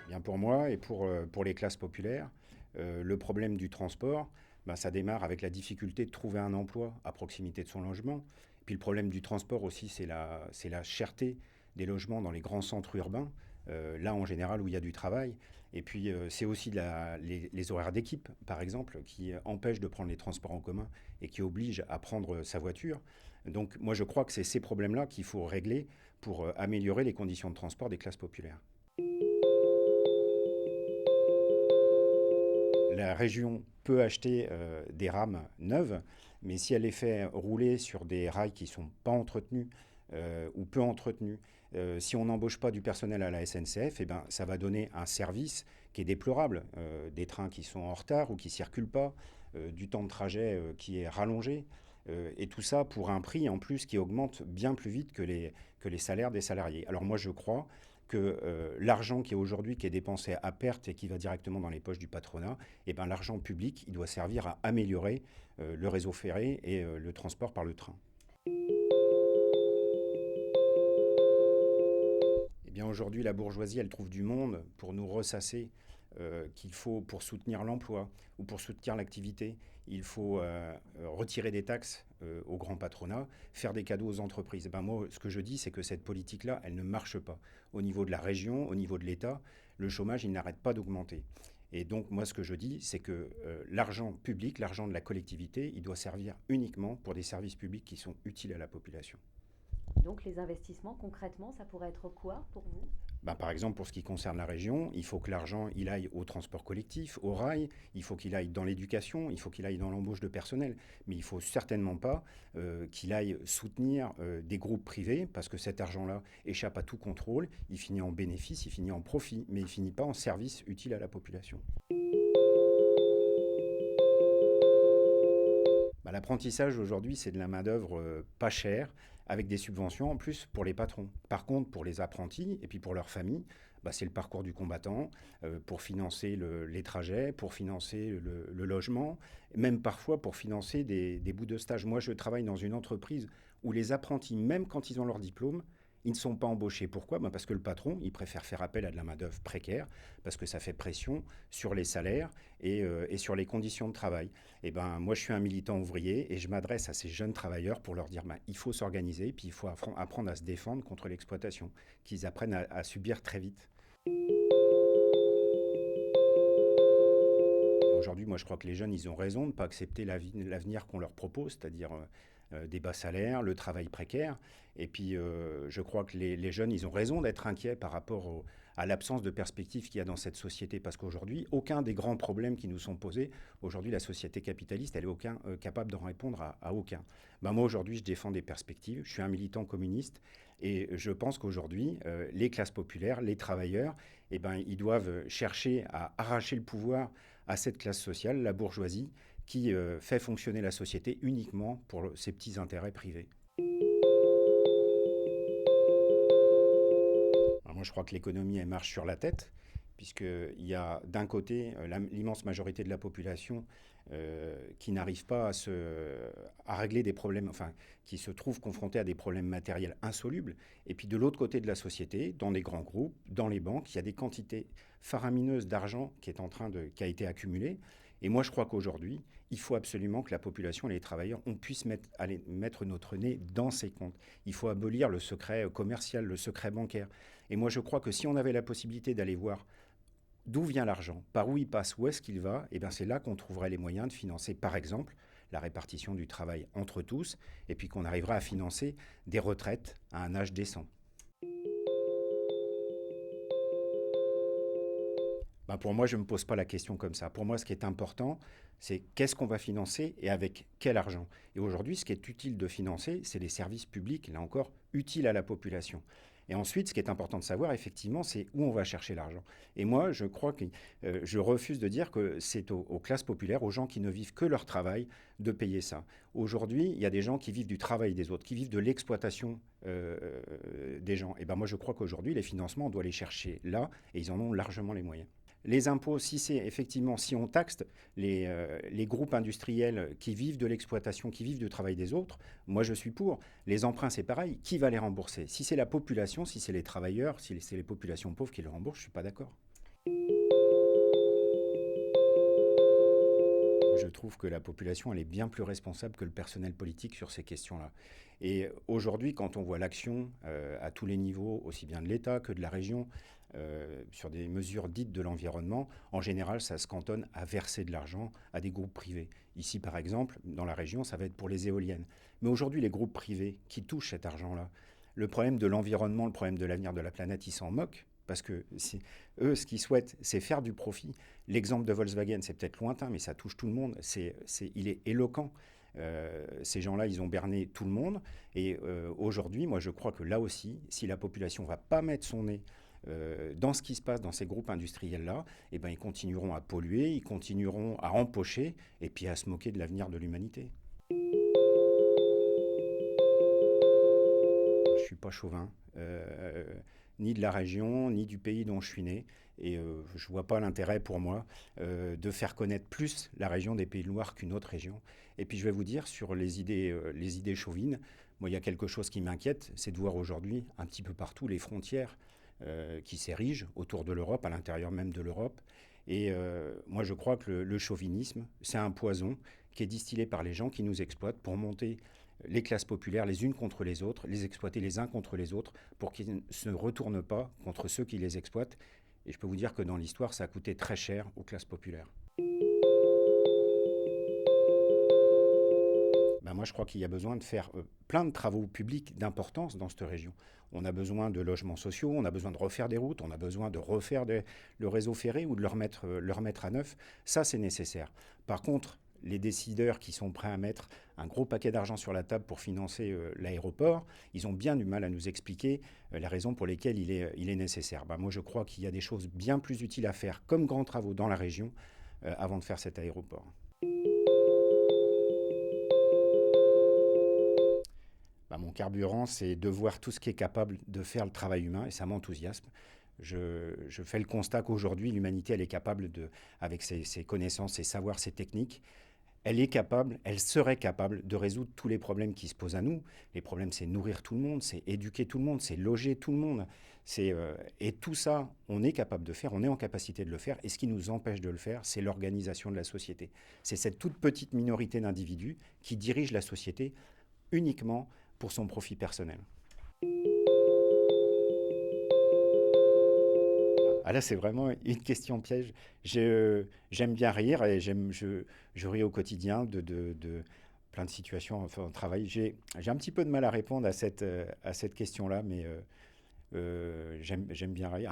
Bien pour moi et pour les classes populaires, le problème du transport, ben, ça démarre avec la difficulté de trouver un emploi à proximité de son logement. Puis le problème du transport aussi, c'est la cherté des logements dans les grands centres urbains, là en général où il y a du travail. Et puis c'est aussi les horaires d'équipe, par exemple, qui empêchent de prendre les transports en commun et qui obligent à prendre sa voiture. Donc moi je crois que c'est ces problèmes-là qu'il faut régler pour améliorer les conditions de transport des classes populaires. La région peut acheter des rames neuves, mais si elle les fait rouler sur des rails qui ne sont pas entretenus ou peu entretenus, si on n'embauche pas du personnel à la SNCF, eh ben, ça va donner un service qui est déplorable. Des trains qui sont en retard ou qui ne circulent pas, du temps de trajet qui est rallongé. Et tout ça pour un prix en plus qui augmente bien plus vite que les salaires des salariés. Alors moi je crois que l'argent qui est aujourd'hui qui est dépensé à perte et qui va directement dans les poches du patronat, eh ben, l'argent public il doit servir à améliorer le réseau ferré et le transport par le train. Eh bien aujourd'hui, la bourgeoisie, elle trouve du monde pour nous ressasser qu'il faut, pour soutenir l'emploi ou pour soutenir l'activité, il faut retirer des taxes au grand patronat, faire des cadeaux aux entreprises. Eh ben moi, ce que je dis, c'est que cette politique-là, elle ne marche pas. Au niveau de la région, au niveau de l'État, le chômage, il n'arrête pas d'augmenter. Et donc, moi, ce que je dis, c'est que l'argent public, l'argent de la collectivité, il doit servir uniquement pour des services publics qui sont utiles à la population. Donc les investissements, concrètement, ça pourrait être quoi pour vous? Ben, par exemple, pour ce qui concerne la région, il faut que l'argent il aille au transport collectif, au rail, il faut qu'il aille dans l'éducation, il faut qu'il aille dans l'embauche de personnel. Mais il ne faut certainement pas qu'il aille soutenir des groupes privés, parce que cet argent-là échappe à tout contrôle, il finit en bénéfice, il finit en profit, mais il ne finit pas en service utile à la population. Bah, l'apprentissage aujourd'hui, c'est de la main-d'œuvre pas chère, avec des subventions en plus pour les patrons. Par contre, pour les apprentis et puis pour leurs familles, bah, c'est le parcours du combattant pour financer les trajets, pour financer le logement, même parfois pour financer des bouts de stage. Moi, je travaille dans une entreprise où les apprentis, même quand ils ont leur diplôme, ils ne sont pas embauchés. Pourquoi? Ben parce que le patron, il préfère faire appel à de la main-d'œuvre précaire, parce que ça fait pression sur les salaires et sur les conditions de travail. Et ben, moi, je suis un militant ouvrier et je m'adresse à ces jeunes travailleurs pour leur dire ben, il faut s'organiser, puis il faut apprendre à se défendre contre l'exploitation, qu'ils apprennent à subir très vite. Aujourd'hui, moi, je crois que les jeunes, ils ont raison de ne pas accepter l'avenir qu'on leur propose, c'est-à-dire des bas salaires, le travail précaire. Et puis, je crois que les jeunes, ils ont raison d'être inquiets par rapport à l'absence de perspective qu'il y a dans cette société. Parce qu'aujourd'hui, aucun des grands problèmes qui nous sont posés, aujourd'hui, la société capitaliste, elle est capable d'en répondre à aucun. Ben, moi, aujourd'hui, je défends des perspectives. Je suis un militant communiste. Et je pense qu'aujourd'hui, les classes populaires, les travailleurs, eh ben, ils doivent chercher à arracher le pouvoir à cette classe sociale, la bourgeoisie, qui fait fonctionner la société uniquement pour ses petits intérêts privés. Alors moi, je crois que l'économie, elle marche sur la tête, puisqu'il y a d'un côté l'immense majorité de la population qui n'arrive pas à régler des problèmes, enfin, qui se trouve confrontée à des problèmes matériels insolubles. Et puis de l'autre côté de la société, dans les grands groupes, dans les banques, il y a des quantités faramineuses d'argent qui a été accumulée. Et moi, je crois qu'aujourd'hui, il faut absolument que la population et les travailleurs, on puisse mettre notre nez dans ces comptes. Il faut abolir le secret commercial, le secret bancaire. Et moi, je crois que si on avait la possibilité d'aller voir d'où vient l'argent, par où il passe, où est-ce qu'il va, et bien c'est là qu'on trouverait les moyens de financer, par exemple, la répartition du travail entre tous, et puis qu'on arrivera à financer des retraites à un âge décent. Ben pour moi, je ne me pose pas la question comme ça. Pour moi, ce qui est important, c'est qu'est-ce qu'on va financer et avec quel argent. Et aujourd'hui, ce qui est utile de financer, c'est les services publics, là encore, utiles à la population. Et ensuite, ce qui est important de savoir, effectivement, c'est où on va chercher l'argent. Et moi, je crois que je refuse de dire que c'est aux classes populaires, aux gens qui ne vivent que leur travail, de payer ça. Aujourd'hui, il y a des gens qui vivent du travail des autres, qui vivent de l'exploitation des gens. Et ben moi, je crois qu'aujourd'hui, les financements, on doit les chercher là, et ils en ont largement les moyens. Les impôts, si c'est effectivement, si on taxe les groupes industriels qui vivent de l'exploitation, qui vivent du travail des autres, moi je suis pour. Les emprunts, c'est pareil. Qui va les rembourser? Si c'est la population, si c'est les travailleurs, si c'est les populations pauvres qui les remboursent, je ne suis pas d'accord. Je trouve que la population, elle est bien plus responsable que le personnel politique sur ces questions-là. Et aujourd'hui, quand on voit l'action à tous les niveaux, aussi bien de l'État que de la région, sur des mesures dites de l'environnement, en général, ça se cantonne à verser de l'argent à des groupes privés. Ici, par exemple, dans la région, ça va être pour les éoliennes. Mais aujourd'hui, les groupes privés qui touchent cet argent-là, le problème de l'environnement, le problème de l'avenir de la planète, ils s'en moquent. Parce que eux, ce qu'ils souhaitent, c'est faire du profit. L'exemple de Volkswagen, c'est peut-être lointain, mais ça touche tout le monde. Il est éloquent. Ces gens-là, ils ont berné tout le monde. Et aujourd'hui, moi, je crois que là aussi, si la population ne va pas mettre son nez dans ce qui se passe dans ces groupes industriels-là, eh ben, ils continueront à polluer, ils continueront à empocher et puis à se moquer de l'avenir de l'humanité. Je ne suis pas chauvin, ni de la région, ni du pays dont je suis né. Et je ne vois pas l'intérêt pour moi de faire connaître plus la région des Pays de Loire qu'une autre région. Et puis je vais vous dire, sur les idées chauvines, moi il y a quelque chose qui m'inquiète, c'est de voir aujourd'hui un petit peu partout les frontières qui s'érigent autour de l'Europe, à l'intérieur même de l'Europe. Et moi je crois que le chauvinisme, c'est un poison qui est distillé par les gens qui nous exploitent pour monter les classes populaires les unes contre les autres, les exploiter les uns contre les autres, pour qu'ils ne se retournent pas contre ceux qui les exploitent. Et je peux vous dire que dans l'histoire, ça a coûté très cher aux classes populaires. Ben moi, je crois qu'il y a besoin de faire plein de travaux publics d'importance dans cette région. On a besoin de logements sociaux, on a besoin de refaire des routes, on a besoin de refaire le réseau ferré ou de le remettre à neuf. Ça, c'est nécessaire. Par contre, les décideurs qui sont prêts à mettre un gros paquet d'argent sur la table pour financer l'aéroport, ils ont bien du mal à nous expliquer les raisons pour lesquelles il est nécessaire. Ben moi, je crois qu'il y a des choses bien plus utiles à faire comme grands travaux dans la région avant de faire cet aéroport. Ben, mon carburant, c'est de voir tout ce qui est capable de faire le travail humain et ça m'enthousiasme. Je fais le constat qu'aujourd'hui, l'humanité, elle est capable, avec ses connaissances, ses savoirs, ses techniques, elle serait capable de résoudre tous les problèmes qui se posent à nous. Les problèmes, c'est nourrir tout le monde, c'est éduquer tout le monde, c'est loger tout le monde. Et tout ça, on est capable de faire, on est en capacité de le faire. Et ce qui nous empêche de le faire, c'est l'organisation de la société. C'est cette toute petite minorité d'individus qui dirigent la société uniquement pour son profit personnel. Ah là, c'est vraiment une question piège. J'aime bien rire et je ris au quotidien de plein de situations enfin, au travail. J'ai un petit peu de mal à répondre à cette question-là, mais j'aime bien rire.